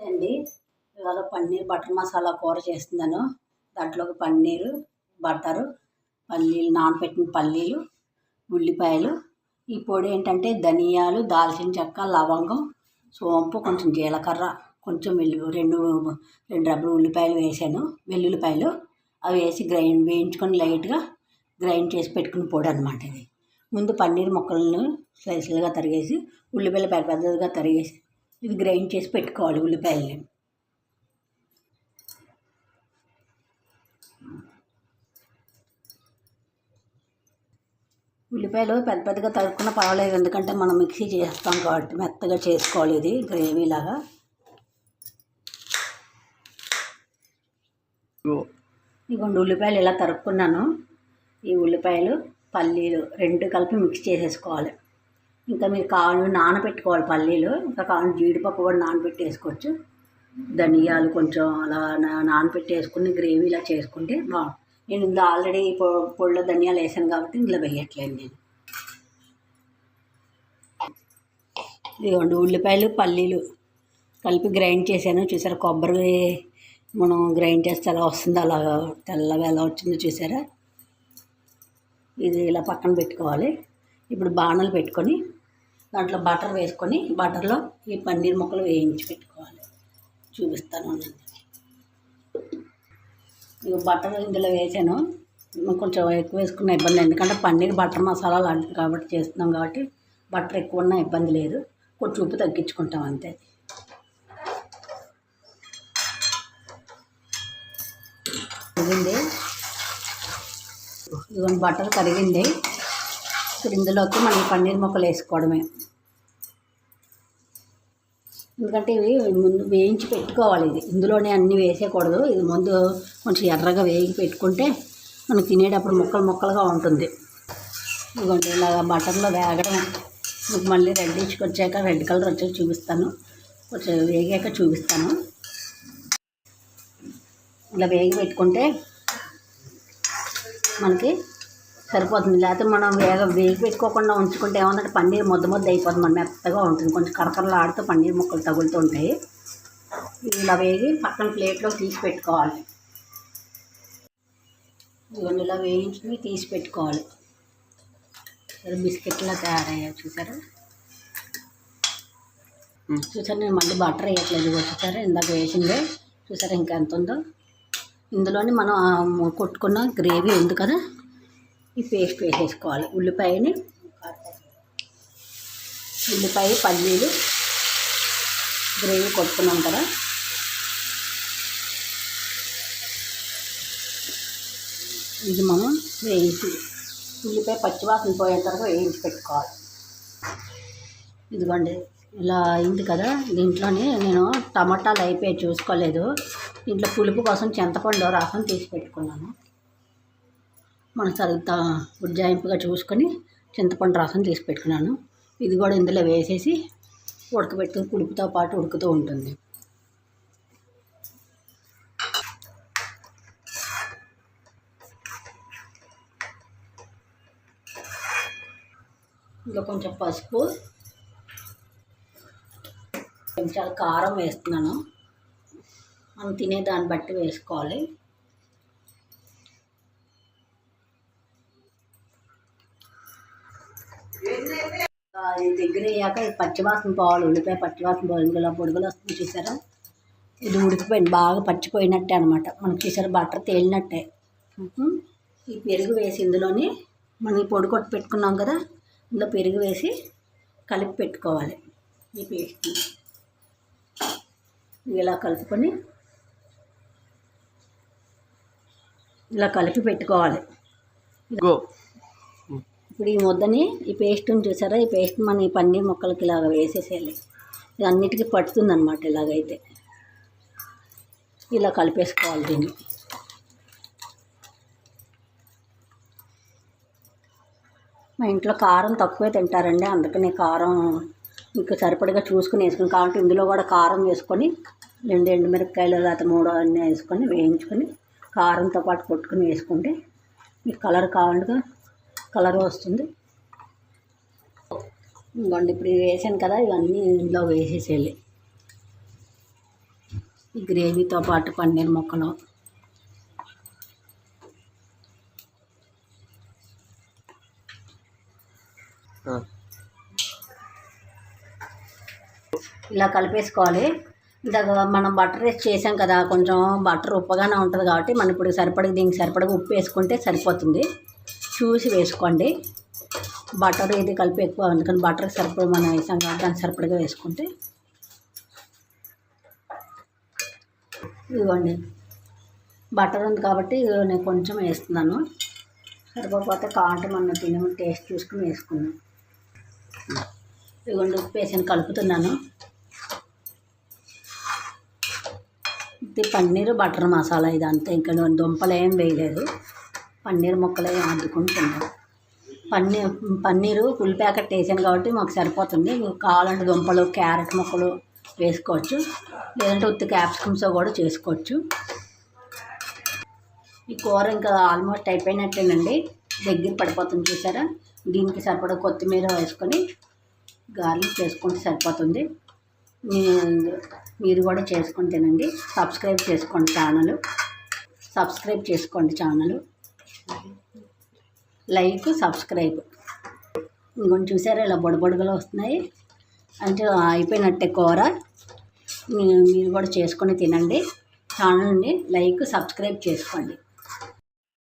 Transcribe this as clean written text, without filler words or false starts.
అండి ఇవాళ పన్నీర్ బటర్ మసాలా కూర చేస్తున్నాను. దాంట్లోకి పన్నీరు, బటరు, పల్లీలు, నానబెట్టిన పల్లీలు, ఉల్లిపాయలు, ఈ పొడి ఏంటంటే ధనియాలు, దాల్చిన చెక్క, లవంగం, సోంపు, కొంచెం జీలకర్ర, కొంచెం రెండు రెబ్బలు ఉల్లిపాయలు వేసాను, వెల్లుల్లిపాయలు. అవి వేసి వేయించుకొని లైట్గా గ్రైండ్ చేసి పెట్టుకుని పొడి అనమాట ఇది. ముందు పన్నీర్ ముక్కలను స్లైస్లుగా తరిగేసి, ఉల్లిపాయలు పెద్దగా తరిగేసి ఇది గ్రైండ్ చేసి పెట్టుకోవాలి. ఉల్లిపాయలని పెద్దగా తరుక్కున్నా పర్వాలేదు, ఎందుకంటే మనం మిక్సీ చేస్తాం కాబట్టి మెత్తగా చేసుకోవాలి. ఇది గ్రేవీలాగా. ఇదిగోండి ఉల్లిపాయలు ఇలా తరుక్కున్నాను. ఈ ఉల్లిపాయలు, పల్లీలు రెండు కలిపి మిక్స్ చేసేసుకోవాలి. ఇంకా మీరు కావాలి నానబెట్టుకోవాలి పల్లీలు, ఇంకా కావాలి జీడిపప్పు కూడా నానబెట్టేసుకోవచ్చు. ధనియాలు కొంచెం అలా నానబెట్టేసుకుని గ్రేవీలా చేసుకుంటే బాగుంటుంది. నేను ఇందులో ఆల్రెడీ పొడిలో ధనియాలు వేసాను కాబట్టి ఇందులో వేయట్లేదు నేను. ఇదిగోండి ఉల్లిపాయలు, పల్లీలు కలిపి గ్రైండ్ చేశాను. చూసారా, కొబ్బరి మనం గ్రైండ్ చేస్తే ఎలా వస్తుందో అలా తెల్లగా ఎలా వచ్చిందో చూసారా. ఇది ఇలా పక్కన పెట్టుకోవాలి. ఇప్పుడు బాణలు పెట్టుకొని దాంట్లో బటర్ వేసుకొని బటర్లో ఈ పన్నీర్ ముక్కలు వేయించి పెట్టుకోవాలి. చూపిస్తాను. ఇక బటర్ ఇందులో వేసాను. కొంచెం ఎక్కువ వేసుకున్న ఇబ్బంది, ఎందుకంటే పన్నీర్ బటర్ మసాలా లాంటిది కాబట్టి చేస్తున్నాం కాబట్టి బటర్ ఎక్కువ ఉన్నా ఇబ్బంది లేదు. కొంచెం ఉప్పు తగ్గించుకుంటాం అంతే. కరిగింది, ఇదిగోండి బటర్ కరిగింది. ఇప్పుడు ఇందులోకి మనం పన్నీర్ ముక్కలు వేసుకోవడమే. ఎందుకంటే ఇవి ముందు వేయించి పెట్టుకోవాలి. ఇది ఇందులోనే అన్నీ వేసేయకూడదు. ఇది ముందు కొంచెం ఎర్రగా వేయించి పెట్టుకుంటే మనకు తినేటప్పుడు ముక్కలుగా ఉంటుంది. ఇదిగోండి ఇలాగ బటర్లో వేగడం. మీకు మళ్ళీ వచ్చాక రెడ్ కలర్ వచ్చాక చూపిస్తాను, కొంచెం వేగాక చూపిస్తాను. ఇలా వేగి పెట్టుకుంటే మనకి సరిపోతుంది. లేకపోతే మనం వేగి పెట్టుకోకుండా ఉంచుకుంటే ఏమంటే పన్నీర్ ముద్ద అయిపోతుంది, మన మెత్తగా ఉంటుంది. కొంచెం కరకరలు ఆడుతూ పన్నీర్ ముక్కలు తగులుతూ ఉంటాయి. ఇలా వేగి పక్కన ప్లేట్లో తీసి పెట్టుకోవాలి. ఇవన్నీ ఇలా వేయించి తీసి పెట్టుకోవాలి. బిస్కెట్లా తయారయ్యాయి చూసారా. నేను మళ్ళీ బటర్ వేయట్లేదు. చూసారా, ఇందాక వేసిందే చూసారా ఇంకా ఎంత ఉందో. ఇందులోని మనం కొట్టుకున్న గ్రేవీ ఉంది కదా, ఈ పేస్ట్ వేసేసుకోవాలి. ఉల్లిపాయ, పల్లీలు గ్రేవీ కొట్టుకున్నాం కదా, ఇది మనం వేయించి ఉల్లిపాయ పచ్చివాసన పోయేంత వరకు వేయించి పెట్టుకోవాలి. ఇదిగోండి ఇలా అయింది కదా. దీంట్లోనే నేను టమాటాలు అయిపోయి చూసుకోలేదు. దీంట్లో పులుపు కోసం చింతపండు రసం తీసి పెట్టుకున్నాను. మనం సరిగ్గా ఉజ్జాయింపుగా చూసుకొని చింతపండు రసం తీసి పెట్టుకున్నాను. ఇది కూడా ఇందులో వేసేసి ఉడకబెట్టుకుని పులుపుతో పాటు ఉడుకుతూ ఉంటుంది. ఇంకా కొంచెం పసుపు, కొంచెం కారం వేస్తున్నాను. మనం తినే దాన్ని బట్టి వేసుకోవాలి. ఇది దగ్గర అయ్యాక ఇది పచ్చివాసన పోవాలి. ఉల్లిపాయ పచ్చివాసన పోవాలి. ఇందులో పొడుగులు వస్తుంది చూసారా. ఇది ఉడికిపోయింది, బాగా పచ్చిపోయినట్టే అనమాట. మనకి చూసారా బటర్ తేలినట్టే. ఈ పెరుగు వేసి ఇందులోని మనం ఈ పొడి కొట్టి పెట్టుకున్నాం కదా, ఇందులో పెరుగు వేసి కలిపి పెట్టుకోవాలి. ఈ పేస్ట్ని ఇలా కలుపుకొని ఇలా కలిపి పెట్టుకోవాలి. ఇప్పుడు ఈ ముద్దని ఈ పేస్ట్ని చూసారా, ఈ పేస్ట్ మన ఈ పన్నీర్ ముక్కలకి ఇలాగ వేసేసేయాలి. ఇది అన్నిటికీ పట్టుతుంది అనమాట. ఇలాగైతే ఇలా కలిపేసుకోవాలి. దీన్ని మా ఇంట్లో కారం తక్కువే తింటారండి, అందుకని కారం ఇంకా సరిపడిగా చూసుకుని వేసుకుని, కాబట్టి ఇందులో కూడా కారం వేసుకొని 2 ఎండుమిరపకాయలు లేకపోతే 3 అన్నీ వేసుకొని వేయించుకొని కారంతో పాటు కొట్టుకుని వేసుకుంటే మీకు కలర్ కావాలిగా కలర్ వస్తుంది. ఇంకోండి ఇప్పుడు వేసాను కదా, ఇవన్నీ ఇందులో వేసేసేయాలి. ఈ గ్రేవీతో పాటు పన్నీర్ ముక్కలు. ఇలా కలిపేసుకోవాలి. ఇందాక మనం బటర్ వేసి చేసాం కదా, కొంచెం బటర్ ఉప్పగానే ఉంటుంది కాబట్టి మనం ఇప్పుడు దీనికి సరిపడగా ఉప్పు వేసుకుంటే సరిపోతుంది. చూసి వేసుకోండి. బటర్ ఇది కలిపి ఎక్కువ, అందుకని బటర్ సరిపడ మనం వేసాం కాబట్టి దానికి సరిపడగా వేసుకుంటే. ఇదిగోండి, బటర్ ఉంది కాబట్టి నేను కొంచెం వేస్తున్నాను. సరిపోతే కావాలంటే మనం తినే టేస్ట్ చూసుకుని వేసుకున్నాను. ఇదిగోండి, ఉప్పు వేసి కలుపుతున్నాను. ఇది పన్నీరు బటర్ మసాలా ఇదంతా, ఇంకా దుంపలు ఏం వేయలేదు. పన్నీర్ ముక్కలే అద్దుకుంటున్నాను. పన్నీరు ఫుల్ ప్యాకెట్ వేసాను కాబట్టి మాకు సరిపోతుంది. మీకు కావాలంటే దుంపలు, క్యారెట్ ముక్కలు వేసుకోవచ్చు, లేదంటే ఉత్తి క్యాప్సికమ్స్ కూడా చేసుకోవచ్చు. ఈ కూర ఇంకా ఆల్మోస్ట్ అయిపోయినట్టేనండి, దగ్గర పడిపోతుంది చూసారా. దీనికి సరిపడా కొత్తిమీర వేసుకొని గార్లిక్ చేసుకుంటే సరిపోతుంది. మీరు కూడా చేసుకొని తినండి. సబ్స్క్రైబ్ చేసుకోండి ఛానల్. Like, subscribe. ఇంకొంచెం చూసారా ఇలా బొడబొడగలు వస్తున్నాయి అంటే అయిపోయినట్టే కూర. మీరు కూడా చేసుకొని తినండి. ఛానల్ని లైక్, సబ్స్క్రైబ్ చేసుకోండి.